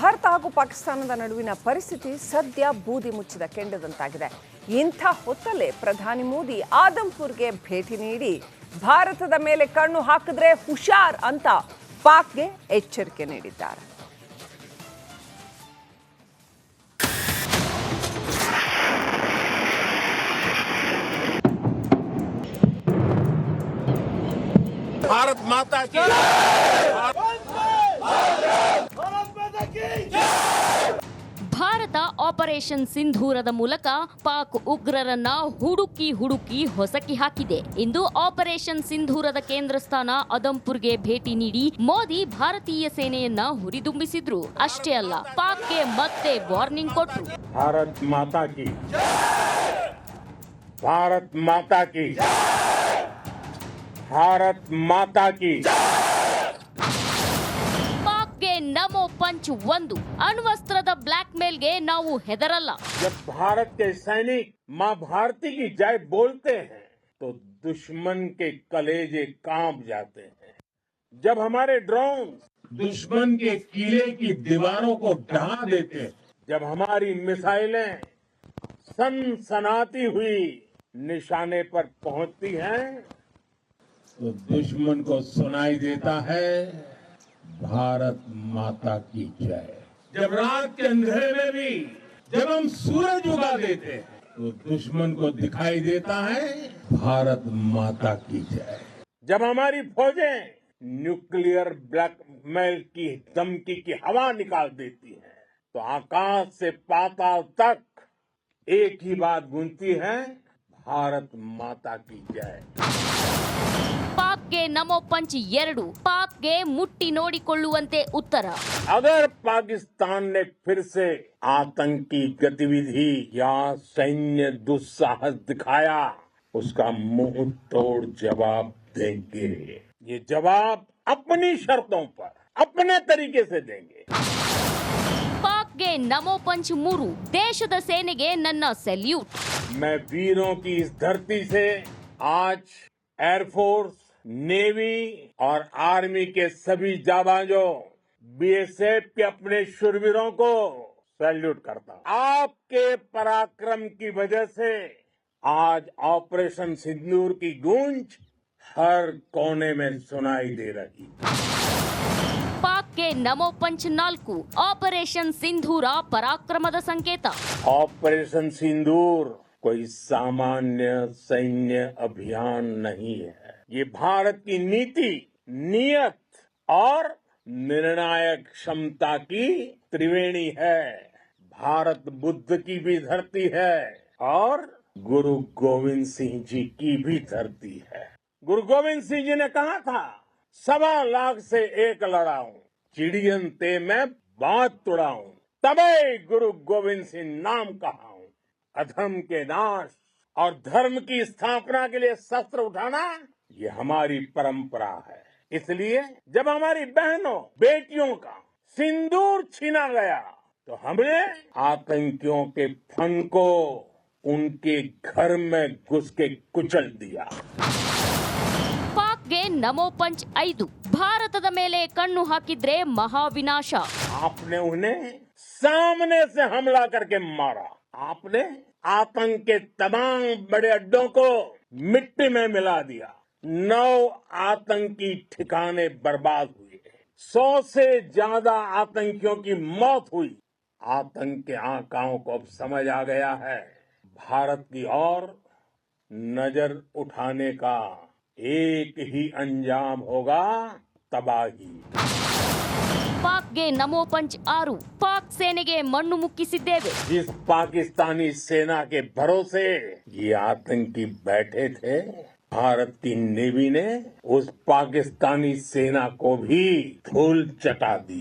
ಭಾರತ ಹಾಗೂ ಪಾಕಿಸ್ತಾನದ ನಡುವಿನ ಪರಿಸ್ಥಿತಿ ಸದ್ಯ ಬೂದಿ ಮುಚ್ಚಿದ ಕೆಂಡದಂತಾಗಿದೆ. ಇಂಥ ಹೊತ್ತಲ್ಲೇ ಪ್ರಧಾನಿ ಮೋದಿ ಆದಂಪುರ್ಗೆ ಭೇಟಿ ನೀಡಿ ಭಾರತದ ಮೇಲೆ ಕಣ್ಣು ಹಾಕಿದ್ರೆ ಹುಷಾರ್ ಅಂತ ಪಾಕ್ಗೆ ಎಚ್ಚರಿಕೆ ನೀಡಿದ್ದಾರೆ. भारत माता की ಭಾರತ ಆಪರೇಷನ್ ಸಿಂಧೂರದ ಮೂಲಕ ಪಾಕ್ ಉಗ್ರರನ್ನ ಹುಡುಕಿ ಹೊಸಕಿ ಹಾಕಿದೆ. ಇಂದು ಆಪರೇಷನ್ ಸಿಂಧೂರದ ಕೇಂದ್ರ ಸ್ಥಾನ ಆದಂಪುರ್ಗೆ ಭೇಟಿ ನೀಡಿ ಮೋದಿ ಭಾರತೀಯ ಸೇನೆಯನ್ನ ಹುರಿದುಂಬಿಸಿದ್ರು. ಅಷ್ಟೇ ಅಲ್ಲ, ಪಾಕ್ಗೆ ಮತ್ತೆ ವಾರ್ನಿಂಗ್ ಕೊಟ್ರು. भारत माता की भारत माता की भारत माता की ಪಾಕ್ಗೆ ನಮೋ ಪಂಚ್ 1. ಅಣ್ವಸ್ತ್ರದ ಬ್ಲಾಕ್ ಮೇಲ್ಗೆ ನಾವು ಹೆದರಲ್ಲ. जब भारत के सैनिक मां भारती की जय बोलते हैं तो दुश्मन के कलेजे कांप जाते हैं. जब हमारे ड्रोन दुश्मन के किले की दीवारों को ढहा देते हैं, जब हमारी मिसाइलें सनसनाती हुई निशाने पर पहुंचती हैं, तो दुश्मन को सुनाई देता है भारत माता की जय. जब रात के अंधेरे में भी जब हम सूरज उगा देते हैं तो दुश्मन को दिखाई देता है भारत माता की जय. जब हमारी फौजें न्यूक्लियर ब्लैकमेल की धमकी की हवा निकाल देती है तो आकाश से पाताल तक एक ही बात गूंजती है, भारत माता की जय. ಪಾಕ್ಗೆ ನಮೋ ಪಂಚ್ 2. ಪಾಕ್ಗೆ ಮುಟ್ಟಿ ನೋಡಿಕೊಳ್ಳುವಂತೆ ಉತ್ತರ. अगर पाकिस्तान ने फिर से आतंकी गतिविधि या सैन्य दुस्साहस दिखाया, उसका मुंह तोड़ जवाब देंगे. ये जवाब अपनी शर्तों पर अपने तरीके से देंगे. ಪಾಕ್ಗೆ ನಮೋ ಪಂಚ್ 3. ದೇಶದ ಸೇನೆಗೆ ನನ್ನ ಸೆಲ್ಯೂಟ್. मैं वीरों की इस धरती से आज एयरफोर्स, नेवी और आर्मी के सभी जाबाजों, बीएसएफ के अपने शूरवीरों को सैल्यूट करता हूं. आपके पराक्रम की वजह से आज ऑपरेशन सिंदूर की गूंज हर कोने में सुनाई दे रही. ಪಾಕ್ಗೆ ನಮೋ ಪಂಚ್ 4. ಆಪರೇಷನ್ ಸಿಂಧೂರ ಪರಾಕ್ರಮದ ಸಂಕೇತ. ऑपरेशन सिंदूर कोई सामान्य सैन्य अभियान नहीं है. ये भारत की नीति, नियत और निर्णायक क्षमता की त्रिवेणी है. भारत बुद्ध की भी धरती है और गुरु गोविंद सिंह जी की भी धरती है. गुरु गोविंद सिंह जी ने कहा था, 1.25 लाख से एक लड़ाऊं, चिड़ियन ते मैं बात तुड़ाऊं, तबे गुरु गोविंद सिंह नाम कहाऊं. अधर्म के नाश और धर्म की स्थापना के लिए शस्त्र उठाना ये हमारी परंपरा है. इसलिए जब हमारी बहनों बेटियों का सिंदूर छीना गया तो हमने आतंकियों के फन को उनके घर में घुस के कुचल दिया. ಪಾಕ್ಗೆ ನಮೋ ಪಂಚ್ 5. ಭಾರತದ ಮೇಲೆ ಕಣ್ಣು ಹಾಕಿದ್ರೆ ಮಹಾವಿನಾಶ. आपने उन्हें सामने से हमला करके मारा. आपने आतंक के तमाम बड़े अड्डों को मिट्टी में मिला दिया. 9 आतंकी ठिकाने बर्बाद हुए. 100 से ज्यादा आतंकियों की मौत हुई. आतंक के आकाओं को अब समझ आ गया है, भारत की ओर नजर उठाने का एक ही अंजाम होगा, तबाही. ಪಾಕ್ಗೆ ನಮೋ ಪಂಚ್ 6. ಪಾಕ್ ಸೇನೆಗೆ ಮಣ್ಣು ಮುಕ್ಕಿಸಿದ್ದೇವೆ. जिस पाकिस्तानी सेना के भरोसे ये आतंकी बैठे थे, भारत की नेवी ने उस पाकिस्तानी सेना को भी धूल चटा दी.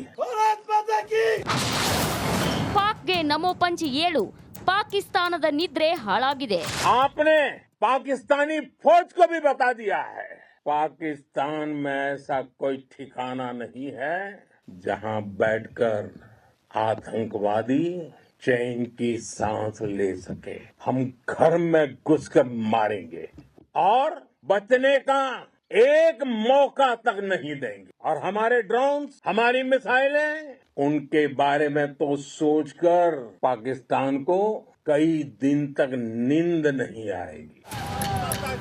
ಪಾಕ್ಗೆ ನಮೋ ಪಂಚ್ 7. ಪಾಕಿಸ್ತಾನದ ನಿದ್ರೆ ಹಾಳಾಗಿದೆ. आपने पाकिस्तानी फौज को भी बता दिया है, पाकिस्तान में ऐसा कोई ठिकाना नहीं है जहां बैठकर आतंकवादी चैन की सांस ले सके. हम घर में घुसकर मारेंगे और बचने का एक मौका तक नहीं देंगे। और हमारे ड्रोन, हमारी मिसाइलें, उनके बारे में तो सोचकर पाकिस्तान को कई दिन तक नींद नहीं आएगी।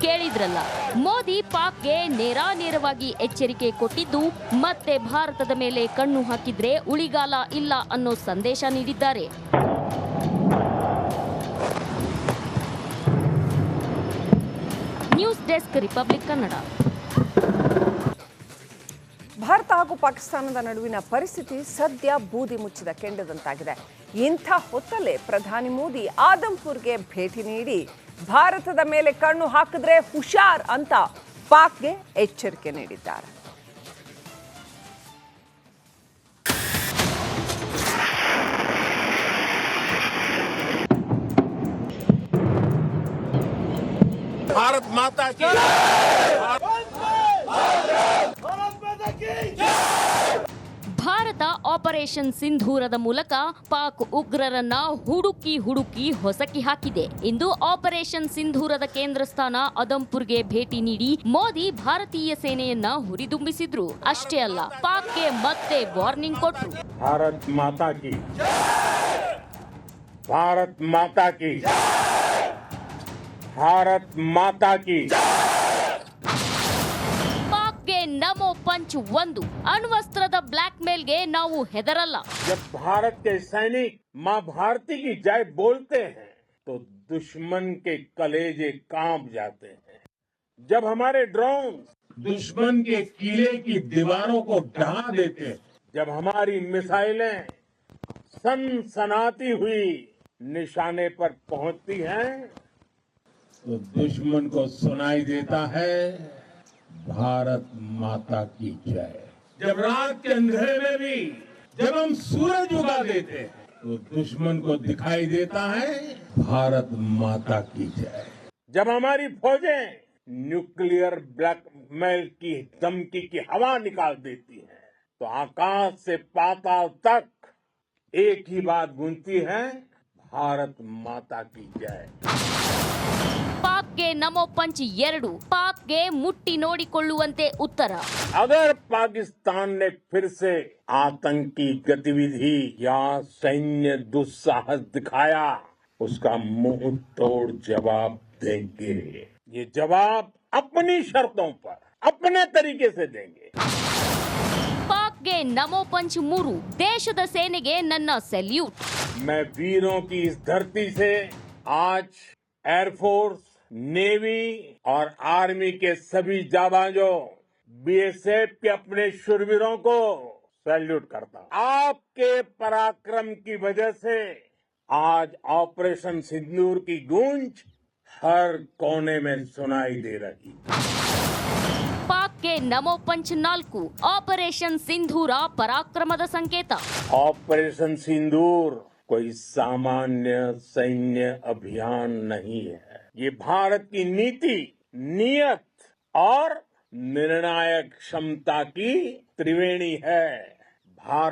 ಕೇಳಿದ್ರಲ್ಲ, ಮೋದಿ ಪಾಕ್ಗೆ ನೇರಾನೇರವಾಗಿ ಎಚ್ಚರಿಕೆ ಕೊಟ್ಟಿದ್ದು ಮತ್ತೆ ಭಾರತದ ಮೇಲೆ ಕಣ್ಣು ಹಾಕಿದ್ರೆ ಉಳಿಗಾಲ ಇಲ್ಲ ಅನ್ನೋ ಸಂದೇಶ ನೀಡಿದ್ದಾರೆ. News desk, republic Kannada. Bharat ಹಾಗೂ ಪಾಕಿಸ್ತಾನದ ನಡುವಿನ ಪರಿಸ್ಥಿತಿ ಸದ್ಯ ಬೂದಿ ಮುಚ್ಚಿದ ಕೆಂಡದಂತಾಗಿದೆ. ಇಂಥ ಹೊತ್ತಲ್ಲೇ ಪ್ರಧಾನಿ ಮೋದಿ ಆದಂಪುರ್ಗೆ ಭೇಟಿ ನೀಡಿ ಭಾರತದ ಮೇಲೆ ಕಣ್ಣು ಹಾಕಿದ್ರೆ ಹುಷಾರ್ ಅಂತ ಪಾಕ್ಗೆ ಎಚ್ಚರಿಕೆ ನೀಡಿದ್ದಾರೆ. भारत माता की ಭಾರತ ಆಪರೇಷನ್ ಸಿಂಧೂರದ ಮೂಲಕ ಪಾಕ್ ಉಗ್ರರನ್ನ ಹುಡುಕಿ ಹೊಸಕಿ ಹಾಕಿದೆ. ಇಂದು ಆಪರೇಷನ್ ಸಿಂಧೂರದ ಕೇಂದ್ರ ಸ್ಥಾನ ಆದಂಪುರ್ಗೆ ಭೇಟಿ ನೀಡಿ ಮೋದಿ ಭಾರತೀಯ ಸೇನೆಯನ್ನ ಹುರಿದುಂಬಿಸಿದ್ರು. ಅಷ್ಟೇ ಅಲ್ಲ, ಪಾಕ್ಗೆ ಮತ್ತೆ ವಾರ್ನಿಂಗ್ ಕೊಟ್ರು. भारत माता की, भारत माता की, भारत माता की। ಪಾಕ್ಗೆ ನಮೋ ಪಂಚ್ 1. ಅಣ್ವಸ್ತ್ರದ ಬ್ಲಾಕ್ ಮೇಲ್ಗೆ ನಾವು ಹೆದರಲ್ಲ. जब भारत के सैनिक मां भारती की जय बोलते हैं तो दुश्मन के कलेजे कांप जाते हैं। जब हमारे ड्रोन दुश्मन के किले की दीवारों को ढहा देते हैं, जब हमारी मिसाइलें सनसनाती हुई निशाने पर पहुंचती हैं, तो दुश्मन को सुनाई देता है भारत माता की जय। जब रात के अंधेरे में भी जब हम सूरज उगा देते हैं तो दुश्मन को दिखाई देता है भारत माता की जय। जब हमारी फौजें न्यूक्लियर ब्लैकमेल की धमकी की हवा निकाल देती हैं तो आकाश से पाताल तक एक ही बात गूंजती है, भारत माता की जय। ಪಾಕ್ಗೆ ನಮೋ ಪಂಚ್ 2. ಪಾಕ್ಗೆ ಮುಟ್ಟಿ ನೋಡಿಕೊಳ್ಳುವಂತೆ ಉತ್ತರ. अगर पाकिस्तान ने फिर से आतंकी गतिविधि या सैन्य दुस्साहस दिखाया, उसका मुंह तोड़ जवाब देंगे। ये जवाब अपनी शर्तों पर, अपने तरीके से देंगे। ಪಾಕ್ಗೆ ನಮೋ ಪಂಚ್ 3. ದೇಶದ ಸೇನೆಗೆ ನನ್ನ ಸೆಲ್ಯೂಟ್. मैं वीरों की इस धरती से आज एयरफोर्स, नेवी और आर्मी के सभी जाबाजों, बीएसएफ के अपने शूरवीरों को सैल्यूट करता हूं। आपके पराक्रम की वजह से आज ऑपरेशन सिंदूर की गूंज हर कोने में सुनाई दे रही। ಪಾಕ್ಗೆ ನಮೋ ಪಂಚ್ 4. ಆಪರೇಷನ್ ಸಿಂಧೂರ ಪರಾಕ್ರಮದ ಸಂಕೇತ. ऑपरेशन सिंदूर कोई सामान्य सैन्य अभियान नहीं है। ये भारत की नीति, नियत और निर्णायक क्षमता की त्रिवेणी है। भारत